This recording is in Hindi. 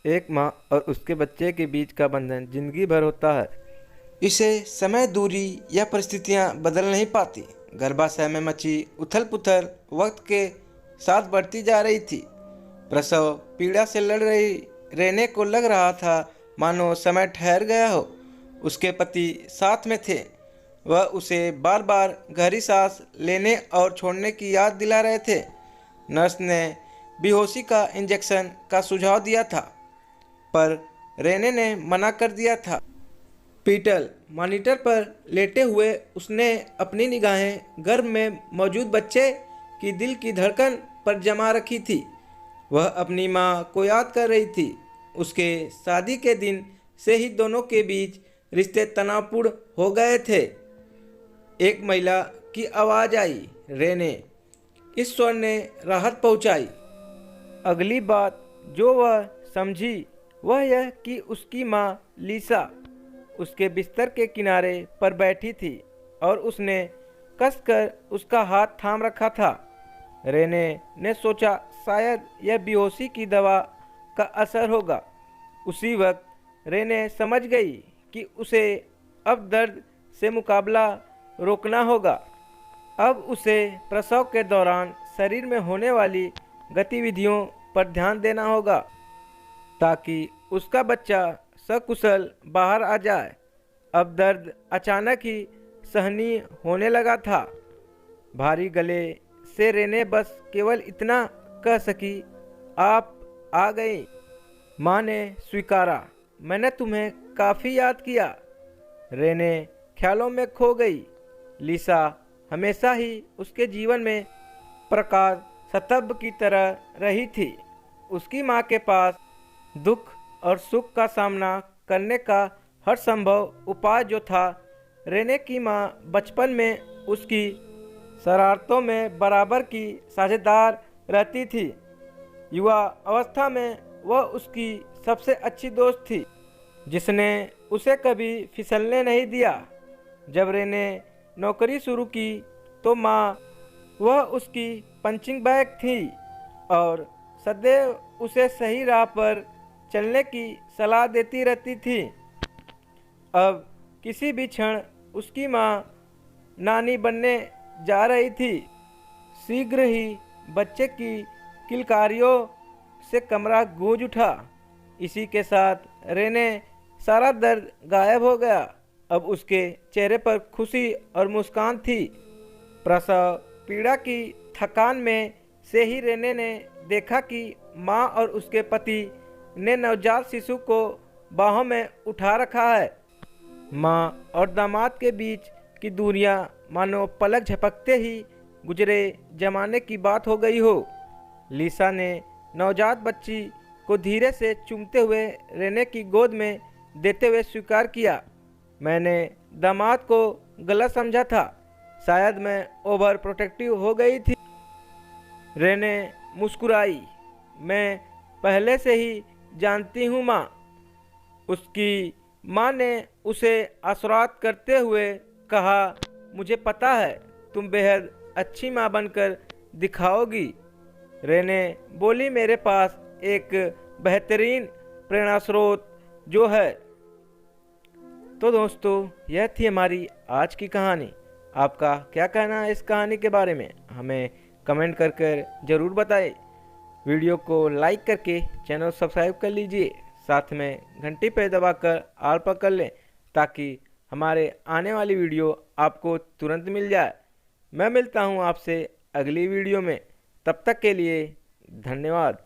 एक माँ और उसके बच्चे के बीच का बंधन जिंदगी भर होता है। इसे समय, दूरी या परिस्थितियां बदल नहीं पाती। गर्भाशय में मची उथल पुथल वक्त के साथ बढ़ती जा रही थी। प्रसव पीड़ा से लड़ रही रेने को लग रहा था मानो समय ठहर गया हो। उसके पति साथ में थे। वह उसे बार बार गहरी सांस लेने और छोड़ने की याद दिला रहे थे। नर्स ने बेहोशी का इंजेक्शन का सुझाव दिया था, पर रेने ने मना कर दिया था। पीटल मॉनिटर पर लेटे हुए उसने अपनी निगाहें गर्भ में मौजूद बच्चे की दिल की धड़कन पर जमा रखी थी। वह अपनी माँ को याद कर रही थी। उसके शादी के दिन से ही दोनों के बीच रिश्ते तनावपूर्ण हो गए थे। एक महिला की आवाज़ आई, रेने। इस स्वर ने राहत पहुंचाई। अगली बात जो वह समझी वह यह कि उसकी माँ लीसा उसके बिस्तर के किनारे पर बैठी थी और उसने कसकर उसका हाथ थाम रखा था। रेने ने सोचा शायद यह बेहोशी की दवा का असर होगा। उसी वक्त रेने समझ गई कि उसे अब दर्द से मुकाबला रोकना होगा। अब उसे प्रसव के दौरान शरीर में होने वाली गतिविधियों पर ध्यान देना होगा ताकि उसका बच्चा सकुशल बाहर आ जाए। अब दर्द अचानक ही सहनीय होने लगा था। भारी गले से रेने बस केवल इतना कह सकी, आप आ गई। माँ ने स्वीकारा, मैंने तुम्हें काफ़ी याद किया। रेने ख्यालों में खो गई। लीसा हमेशा ही उसके जीवन में प्रकाश स्तंभ की तरह रही थी। उसकी माँ के पास दुख और सुख का सामना करने का हर संभव उपाय जो था। रेने की माँ बचपन में उसकी शरारतों में बराबर की साझेदार रहती थी। युवा अवस्था में वह उसकी सबसे अच्छी दोस्त थी, जिसने उसे कभी फिसलने नहीं दिया। जब रेने नौकरी शुरू की तो माँ वह उसकी पंचिंग बैग थी और सदैव उसे सही राह पर चलने की सलाह देती रहती थी। अब किसी भी क्षण उसकी माँ नानी बनने जा रही थी। शीघ्र ही बच्चे की किलकारियों से कमरा गूंज उठा। इसी के साथ रेने सारा दर्द गायब हो गया। अब उसके चेहरे पर खुशी और मुस्कान थी। प्रसव पीड़ा की थकान में से ही रेने ने देखा कि माँ और उसके पति ने नवजात शिशु को बाहों में उठा रखा है। माँ और दामाद के बीच की दूरियां मानो पलक झपकते ही गुजरे जमाने की बात हो गई हो। लीसा ने नवजात बच्ची को धीरे से चूमते हुए रेने की गोद में देते हुए स्वीकार किया, मैंने दामाद को गलत समझा था। शायद मैं ओवर प्रोटेक्टिव हो गई थी। रेने मुस्कुराई, मैं पहले से ही जानती हूँ माँ। उसकी माँ ने उसे आशीर्वाद करते हुए कहा, मुझे पता है तुम बेहद अच्छी माँ बनकर दिखाओगी। रेने बोली, मेरे पास एक बेहतरीन प्रेरणा स्रोत जो है। तो दोस्तों, यह थी हमारी आज की कहानी। आपका क्या कहना है इस कहानी के बारे में, हमें कमेंट कर ज़रूर बताएं। वीडियो को लाइक करके चैनल सब्सक्राइब कर लीजिए। साथ में घंटी पर दबाकर आल पर कर लें ताकि हमारे आने वाली वीडियो आपको तुरंत मिल जाए। मैं मिलता हूं आपसे अगली वीडियो में। तब तक के लिए धन्यवाद।